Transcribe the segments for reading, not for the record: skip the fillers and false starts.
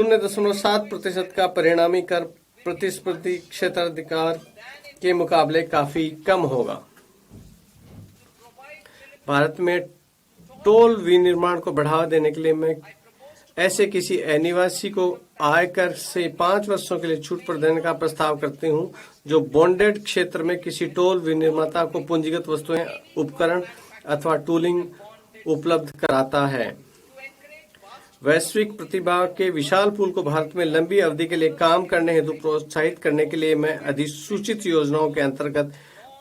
0.7% का परिणामी कर प्रतिस्पर्धी क्षेत्राधिकार के मुकाबले काफी कम होगा। भारत में टोल विनिर्माण को बढ़ावा देने के लिए मैं ऐसे किसी अनिवासी को आयकर से 5 वर्षों के लिए छूट पर देने का प्रस्ताव करती हूं जो बॉन्डेड क्षेत्र में किसी टोल विनिर्माता को पूंजीगत वस्तुएं, उपकरण अथवा टूलिंग उपलब्ध कराता है। वैश्विक प्रतिभा के विशाल पूल को भारत में लंबी अवधि के लिए काम करने हेतु प्रोत्साहित करने के लिए मैं अधिसूचित योजनाओं के अंतर्गत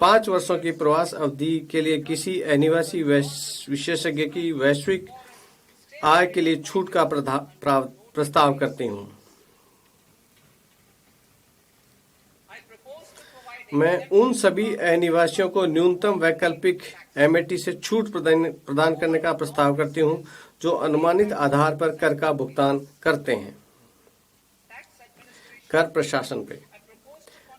5 वर्षों की प्रवास अवधि के लिए किसी अनिवासी विशेषज्ञ की वैश्विक आय के लिए छूट का प्रस्ताव करती हूं। मैं उन सभी अनिवासियों को न्यूनतम वैकल्पिक एमएटी से छूट प्रदान करने का प्रस्ताव करती हूं जो अनुमानित आधार पर कर का भुगतान करते हैं। कर प्रशासन पे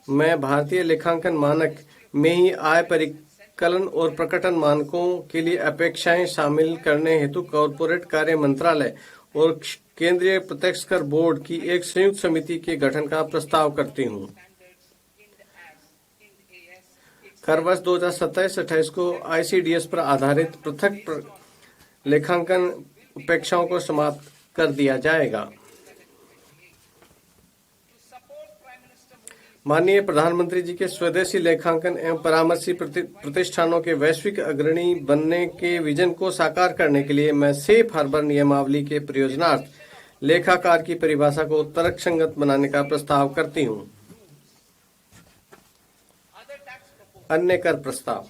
मैं भारतीय लेखांकन मानक में ही आय परिकलन और प्रकटन मानकों के लिए अपेक्षाएं शामिल करने हेतु कॉर्पोरेट कार्य मंत्रालय और केंद्रीय प्रत्यक्ष कर बोर्ड की एक संयुक्त समिति के गठन का प्रस्ताव करती हूं। कर वर्ष 2027-28 को आईसीडीएस पर आधारित पृथक लेखांकन अपेक्षाओं को समाप्त कर दिया जाएगा। माननीय प्रधानमंत्री जी के स्वदेशी लेखांकन एवं परामर्शी प्रतिष्ठानों के वैश्विक अग्रणी बनने के विजन को साकार करने के लिए मैं सेफ हार्बर नियमावली के प्रयोजनार्थ लेखाकार की परिभाषा को तर्कसंगत बनाने का प्रस्ताव करती हूं। अन्य कर प्रस्ताव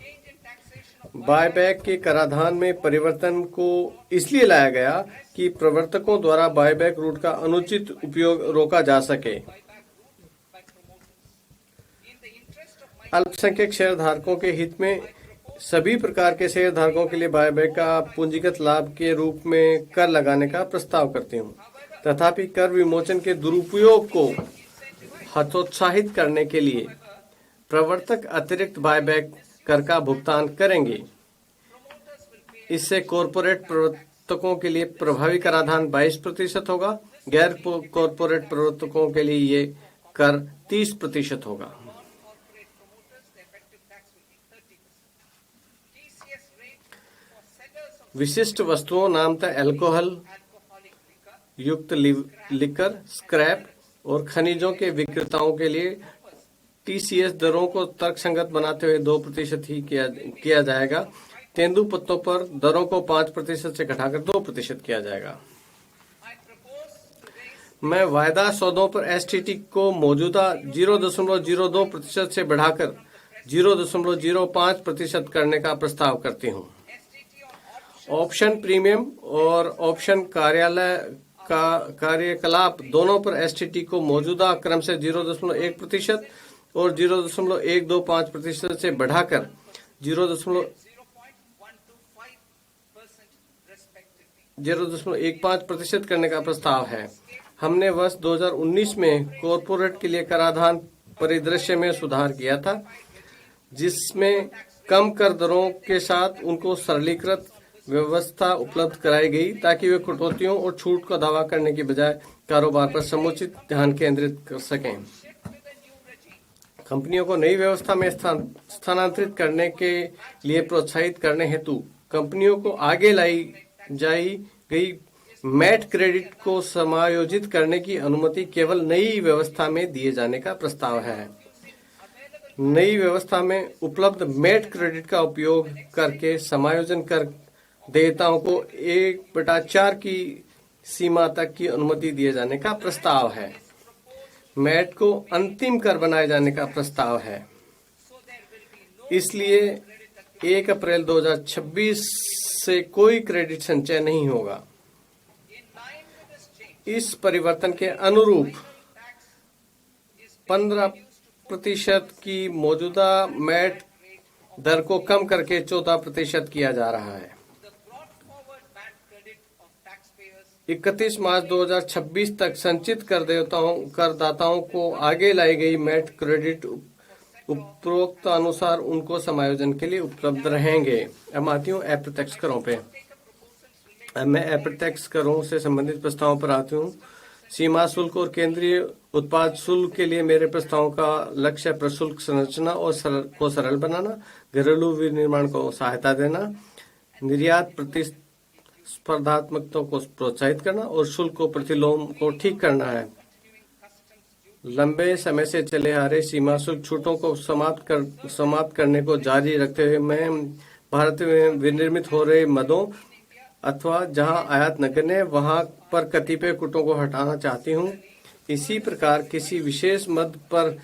बायबैक के कराधान में परिवर्तन को इसलिए लाया गया कि प्रवर्तकों द्वारा बायबैक रूट का अनुचित उपयोग रोका जा सके। अल्पसंख्यक शेयरधारकों के हित में सभी प्रकार के शेयरधारकों के लिए बायबैक का पूंजीगत लाभ के रूप में कर लगाने का प्रस्ताव करती हूं। तथापि कर विमोचन के दुरुपयोग को हतोत्साहित करने के लिए प्रवर्तक अतिरिक्त बायबैक कर का भुगतान करेंगे। इससे कॉरपोरेट प्रवर्तकों के लिए प्रभावी कराधान 22% होगा। गैर कॉरपोरेट प्रवर्तकों के लिए ये कर 30% होगा। विशिष्ट वस्तुओं नामतः अल्कोहल युक्त लिकर, स्क्रैप और खनिजों के विक्रेताओं के लिए टीसीएस दरों को तर्कसंगत बनाते हुए 2% ही किया जाएगा। तेंदुपत्तों पर दरों को 5% से घटाकर 2% किया जाएगा। मैं वायदा सौदों पर एसटीटी को मौजूदा 0.02% से बढ़ाकर 0.05% करने का प्रस्ताव करती हूं। ऑप्शन प्रीमियम और ऑप्शन कार्यकलाप दोनों पर एसटीटी को मौजूदा क्रम से 0.1% और 0.125% से बढ़ाकर 0.15% करने का प्रस्ताव है। हमने वर्ष 2019 में कॉरपोरेट के लिए कराधान परिदृश्य में सुधार किया था, जिसमें कम कर दरों के साथ उनको सरलीकृत व्यवस्था उपलब्ध कराई गई ताकि वे कटौतियों और छूट का दावा करने के बजाय कारोबार पर समुचित ध्यान केंद्रित कर सकें। कंपनियों को नई व्यवस्था में स्थानांतरित करने के लिए प्रोत्साहित करने हेतु कंपनियों को आगे लाई गई मैट क्रेडिट को समायोजित करने की अनुमति केवल नई व्यवस्था में दिए जाने का प्रस्ताव है। नई व्यवस्था में उपलब्ध मैट क्रेडिट का उपयोग करके समायोजन कर देयताओं को 1/4 की सीमा तक की अनुमति दिए जाने का प्रस्ताव है। मैट को अंतिम कर बनाए जाने का प्रस्ताव है। इसलिए 1 अप्रैल 2026 से कोई क्रेडिट संचय नहीं होगा। इस परिवर्तन के अनुरूप 15% की मौजूदा मैट दर को कम करके 14% किया जा रहा है। 31 मार्च 2026 तक संचित करदाताओं को आगे लाई गई मैट क्रेडिट उपरोक्त अनुसार उनको समायोजन के लिए उपलब्ध रहेंगे। अब आती हूँ अप्रत्यक्ष करों पे। अब मैं अप्रत्यक्ष करों से संबंधित प्रस्तावों पर आती हूँ। सीमा शुल्क और केंद्रीय उत्पाद शुल्क के लिए मेरे प्रस्तावों का लक्ष्य प्रशुल्क संरचना और सरल बनाना, घरेलू विनिर्माण को सहायता देना, निर्यात प्रतिस्पर्धात्मकता को प्रोत्साहित करना और शुल्क और प्रतिलोम को ठीक करना है। लंबे समय से चले आ रहे सीमा शुल्क छूटों को समाप्त करने को जारी रखते हुए मैं भारत में विनिर्मित हो रहे मदों अथवा जहां आयात नगण्य वहां पर कतिपय कूटों को हटाना चाहती हूं। इसी प्रकार किसी विशेष मद पर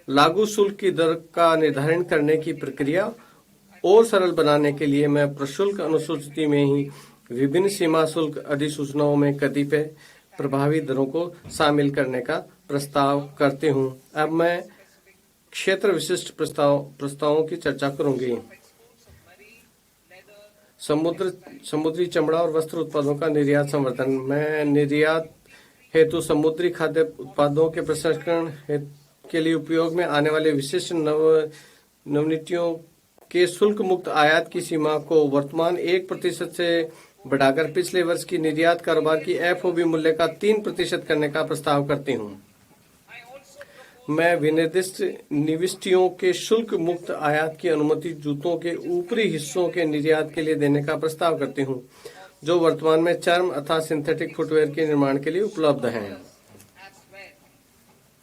लागू शुल्क की दर का निर्धारण करने की प्रक्रिया और सरल बनाने के लिए मैं प्रशुल्क अनुसूची में ही विभिन्न सीमा शुल्क अधिसूचनाओं में कतिपय प्रभावी दरों को शामिल करने का प्रस्ताव करती हूं। अब मैं क्षेत्र विशिष्ट प्रस्तावों की चर्चा करूंगी। समुद्री चमड़ा और वस्त्र उत्पादों का निर्यात संवर्धन। मैं निर्यात हेतु समुद्री खाद्य उत्पादों के प्रसंस्करण के लिए उपयोग में आने वाले विशिष्ट नवनीतियों के शुल्क मुक्त आयात की सीमा को वर्तमान 1% से बढ़ाकर पिछले वर्ष की निर्यात कारोबार की FOB मूल्य का 3% करने का प्रस्ताव करती हूं। मैं विनिर्दिष्ट निविष्टियों के शुल्क मुक्त आयात की अनुमति जूतों के ऊपरी हिस्सों के निर्यात के लिए देने का प्रस्ताव करती हूं, जो वर्तमान में चर्म अथवा सिंथेटिक फुटवेयर के निर्माण के लिए उपलब्ध हैं।